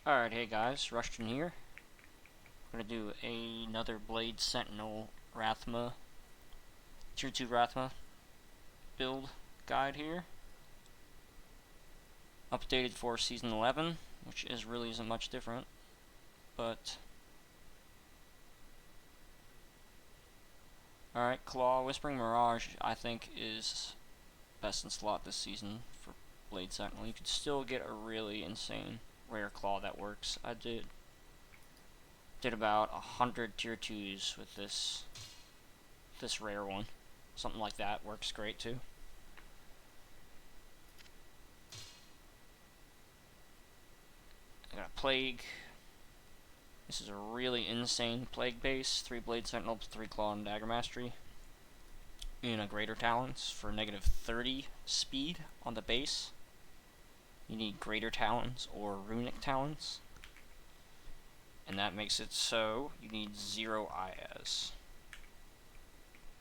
Alright, hey guys, Rushton here. I'm gonna do another Blade Sentinel Rathma, Tier 2 Rathma build guide here. Updated for Season 11, which really isn't much different, but... Alright, Claw, Whispering Mirage, I think is best in slot this season for Blade Sentinel. You could still get a really insane rare Claw that works. I did about 100 tier 2s with this rare one. Something like that works great too. I got a Plague. This is a really insane Plague base. 3 Blade Sentinel, 3 Claw and Dagger Mastery. In a Greater Talons for negative 30 speed on the base. You need Greater Talons or Runic Talons. And that makes it so you need 0 IS.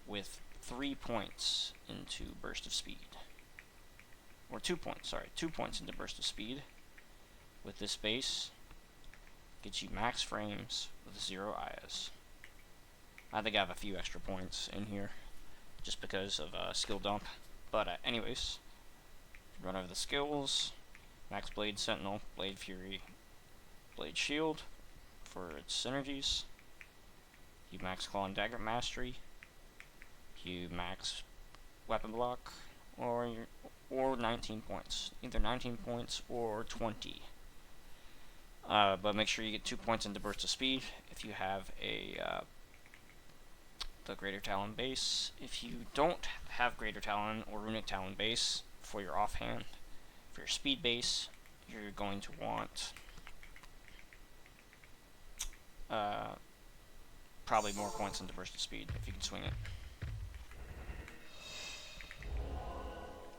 With 3 points into Burst of Speed. Or 2 points, sorry, 2 points into Burst of Speed. With this base, gets you max frames with 0 IS. I think I have a few extra points in here, just because of skill dump. But anyways, run over the skills. Max Blade Sentinel, Blade Fury, Blade Shield for its synergies. You max Claw and Dagger Mastery. You max Weapon Block, or 19 points. Either 19 points or 20. But make sure you get 2 points into Burst of Speed if you have the Greater Talon base. If you don't have Greater Talon or Runic Talon base for your offhand, for your speed base, you're going to want probably more points into Burst of Speed if you can swing it.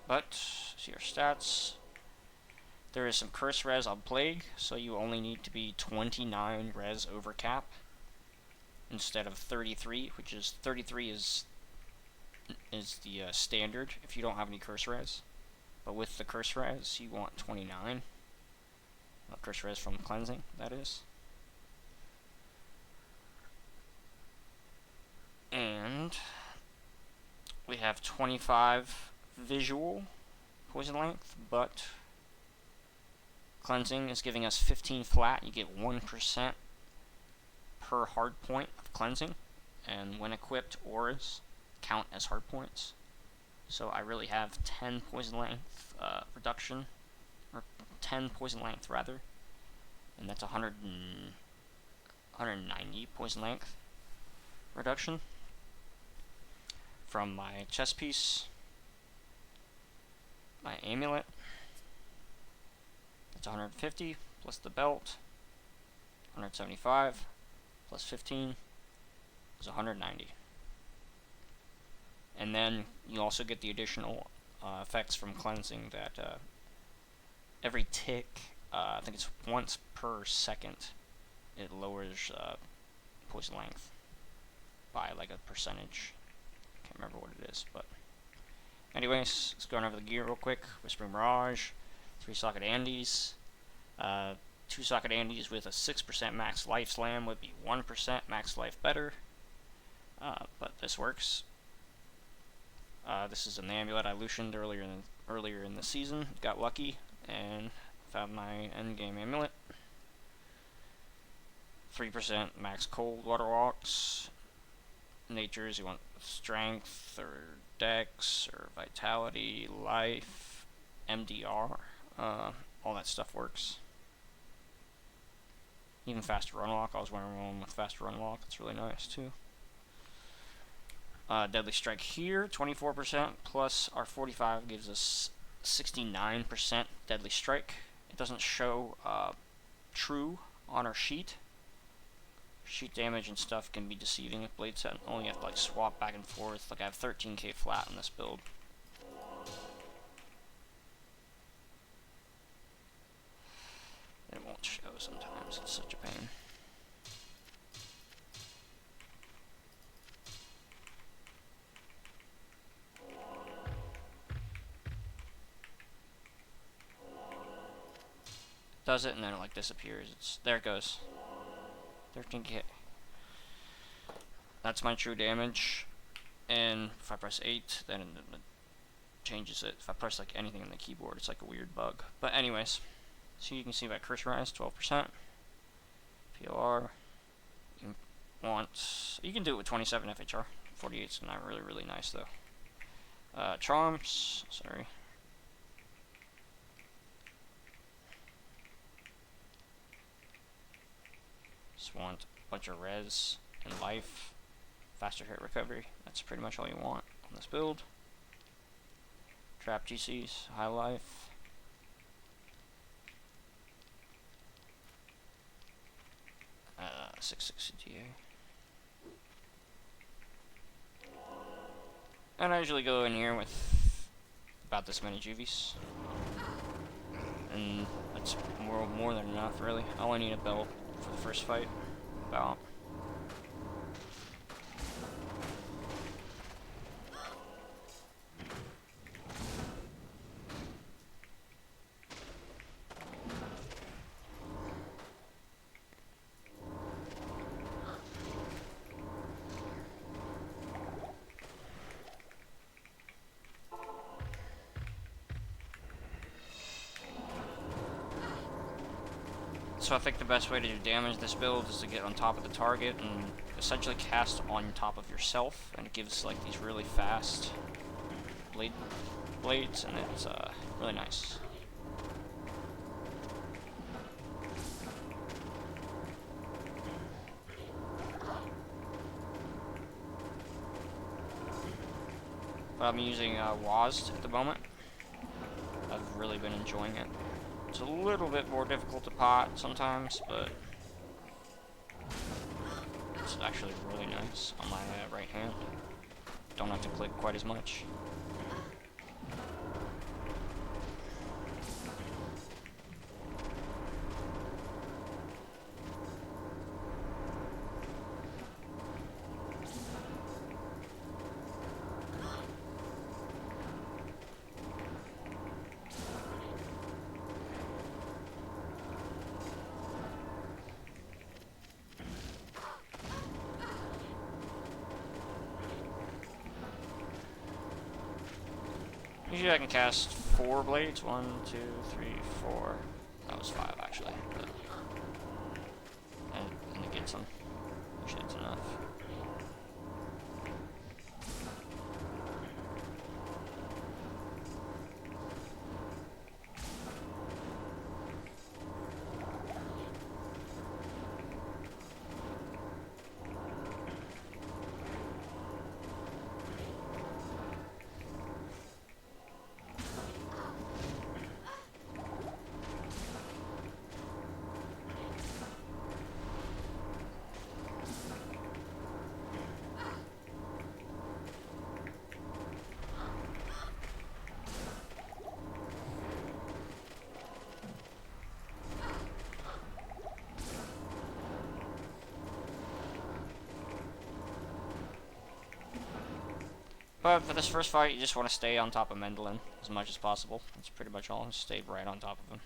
But, see your stats. There is some curse res on Plague, so you only need to be 29 res over cap instead of 33, which is 33 is the standard if you don't have any curse res. But with the curse res, you want 29. Curse res from cleansing, that is. And we have 25 visual poison length, but cleansing is giving us 15 flat. You get 1% per hard point of cleansing, and when equipped, auras count as hard points. So I really have 10 poison length reduction, or 10 poison length rather, and that's 190 poison length reduction from my chest piece, my amulet. That's 150 plus the belt, 175 plus 15 is 190. And then you also get the additional effects from cleansing that every tick, I think it's once per second, it lowers poison length by like a percentage. Can't remember what it is, but anyways, let's go over the gear real quick. Whispering Mirage, 3 socket Andes, 2 socket Andes with a 6% max life slam would be 1% max life better, but this works. This is an amulet I lutioned earlier in the season. Got lucky and found my endgame amulet. 3% max cold water walks. Natures, you want strength or dex or vitality, life, MDR, all that stuff works. Even faster run walk. I was wearing one with faster run walk. It's really nice too. Deadly strike here, 24% plus our 45 gives us 69% deadly strike. It doesn't show true on our sheet. Sheet damage and stuff can be deceiving with Blade Sentinel. You have to like swap back and forth. Like I have 13k flat on this build. It won't show sometimes. It's such a pain. does it, and then it like disappears. There it goes. 13k. That's my true damage. And if I press 8, then it changes it. If I press like anything on the keyboard, it's like a weird bug. But anyways, so you can see my cursorize 12%. POR. You can do it with 27 FHR. 48's not really nice though. Charms. Sorry. Just want a bunch of res and life. Faster hit recovery. That's pretty much all you want on this build. Trap GCs, high life. Uh, 660 DA. And I usually go in here with about this many juvies. And that's more than enough, really. I only need a belt for the first fight. About. So I think the best way to do damage this build is to get on top of the target and essentially cast on top of yourself, and it gives like these really fast blades, and it's really nice. But I'm using WASD at the moment. I've really been enjoying it. It's a little bit more difficult to pot sometimes, but it's actually really nice on my right hand. Don't have to click quite as much. Usually I can cast 4 blades. 1, 2, 3, 4. That was 5 actually. But and it gets them. Usually it's enough. But for this first fight, you just want to stay on top of Mendeln as much as possible. That's pretty much all. Just stay right on top of him.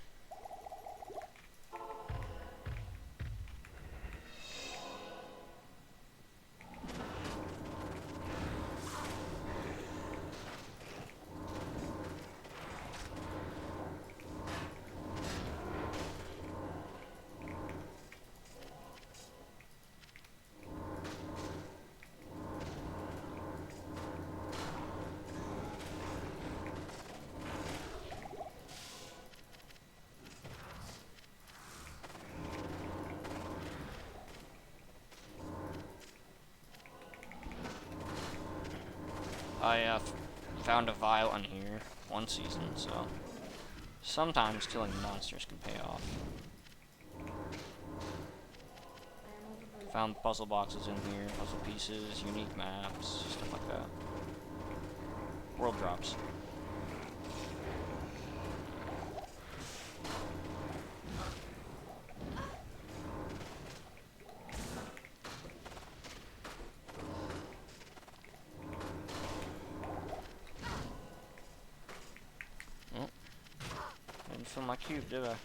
I found a vial in here one season, so sometimes killing monsters can pay off. Found puzzle boxes in here, puzzle pieces, unique maps, stuff like that. World drops. Didn't fill my cube, did I?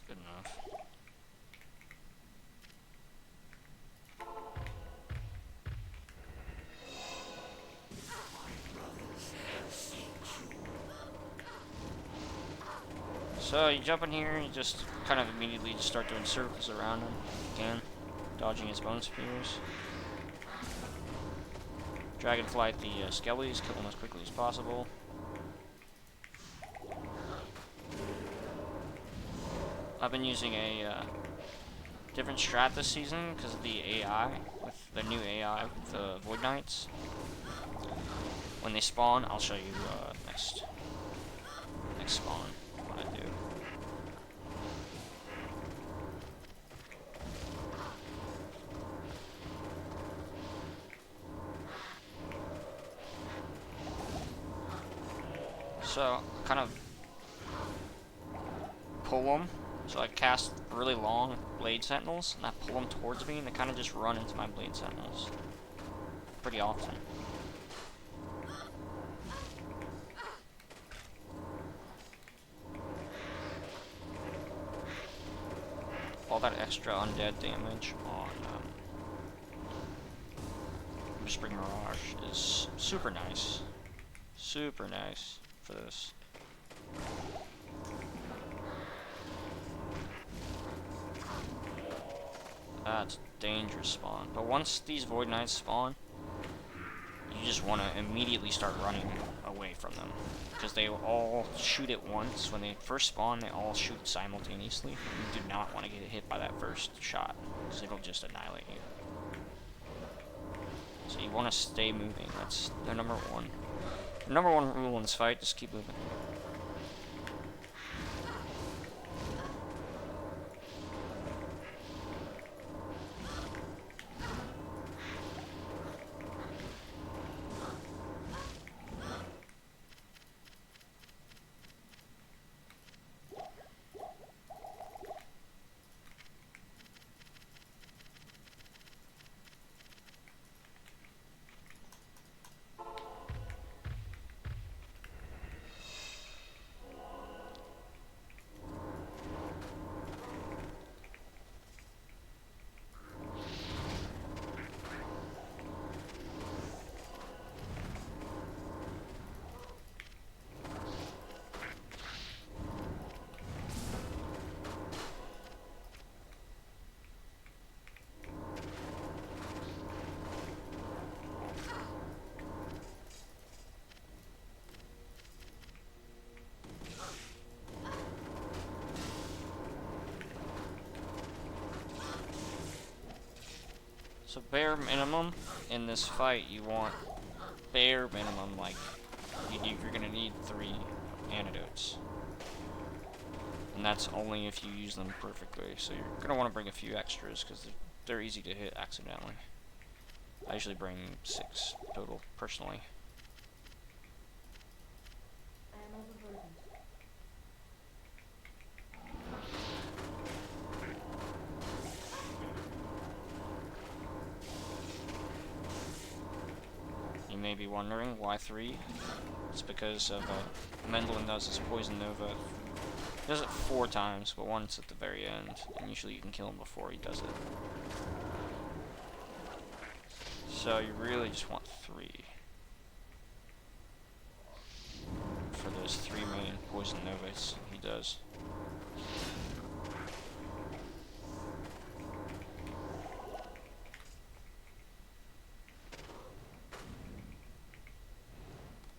good enough. So you jump in here, you just kind of immediately just start doing circles around him, if you can, dodging his bone spears. Dragonfly at the skellies, kill them as quickly as possible. I've been using a different strat this season because of the AI, with the new AI with the Void Knights. When they spawn, I'll show you next spawn what I do. So, kind of pull them. So I cast really long blade sentinels, and I pull them towards me, and they kind of just run into my blade sentinels. Pretty often. All that extra undead damage on Spring Mirage is super nice. Super nice for this. That's dangerous spawn. But once these Void Knights spawn, you just want to immediately start running away from them. Because they all shoot at once. When they first spawn, they all shoot simultaneously. You do not want to get hit by that first shot, because it'll just annihilate you. So you want to stay moving. That's their number one. Their number one rule in this fight, just keep moving. So bare minimum in this fight, you want bare minimum, like, you're gonna need 3 antidotes. And that's only if you use them perfectly. So you're gonna want to bring a few extras because they're easy to hit accidentally. I usually bring 6 total, personally. You may be wondering why 3. It's because of Mendeln does his Poison Nova. He does it 4 times, but once at the very end, and usually you can kill him before he does it. So you really just want 3 for those 3 main Poison Novas he does.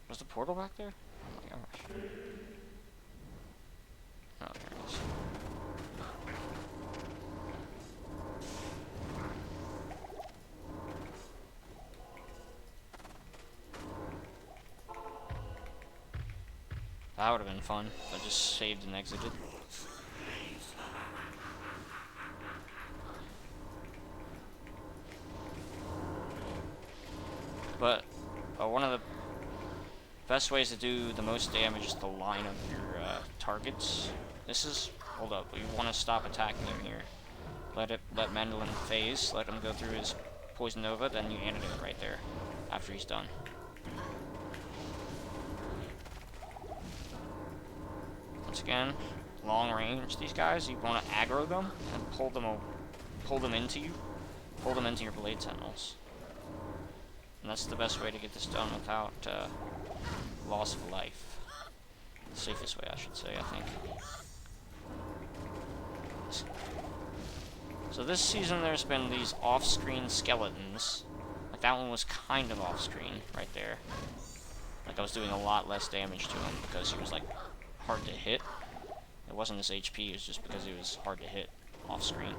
Was the portal back there? Oh my gosh. Oh, there it is. That would have been fun if I just saved and exited. But one of the best ways to do the most damage is to line up your targets. This is, hold up, you want to stop attacking him here. Let Mendeln phase, let him go through his Poison Nova, then you antidote right there after he's done. Once again, long range, these guys, you want to aggro them and pull them into you. Pull them into your blade sentinels. And that's the best way to get this done without loss of life. The safest way, I should say, I think. So this season there's been these off-screen skeletons. Like that one was kind of off-screen right there. Like I was doing a lot less damage to him because he was like hard to hit. It wasn't his HP, it was just because he was hard to hit off-screen.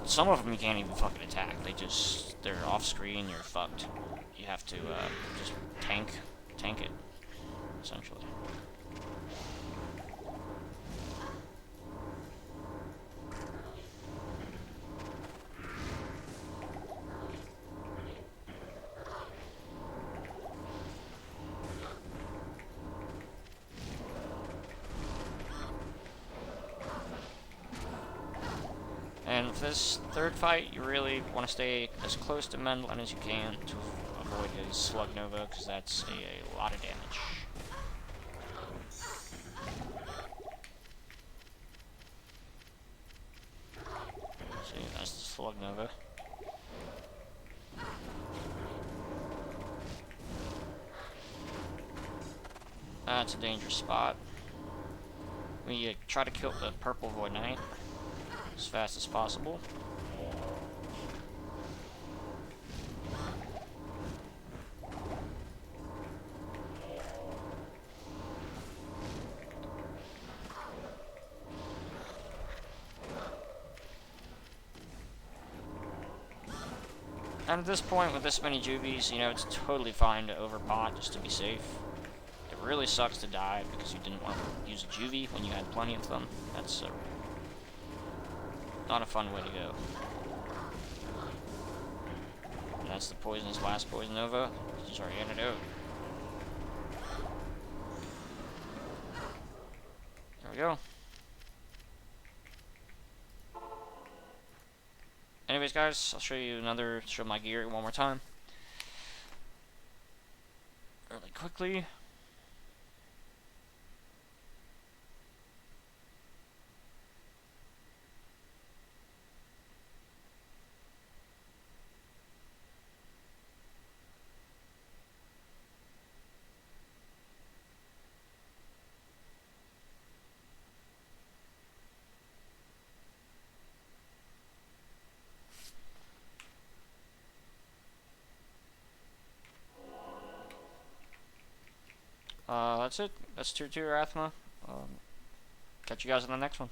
Some of them you can't even fucking attack. They're off-screen, you're fucked. You have to just tank it, essentially. And for this third fight, you really want to stay as close to Mendeln as you can to avoid his Slug Nova, because that's a lot of damage. See, that's the Slug Nova. That's a dangerous spot. We try to kill the purple Void Knight as fast as possible. And at this point, with this many juvies, you know, it's totally fine to overpot just to be safe. It really sucks to die because you didn't want to use a juvie when you had plenty of them. That's not a fun way to go. And that's the poison's last Poison Nova. He's our antidote. There we go. Anyways, guys, I'll show my gear one more time. Really quickly. That's it. That's Tier 2 Rathma. Catch you guys in the next one.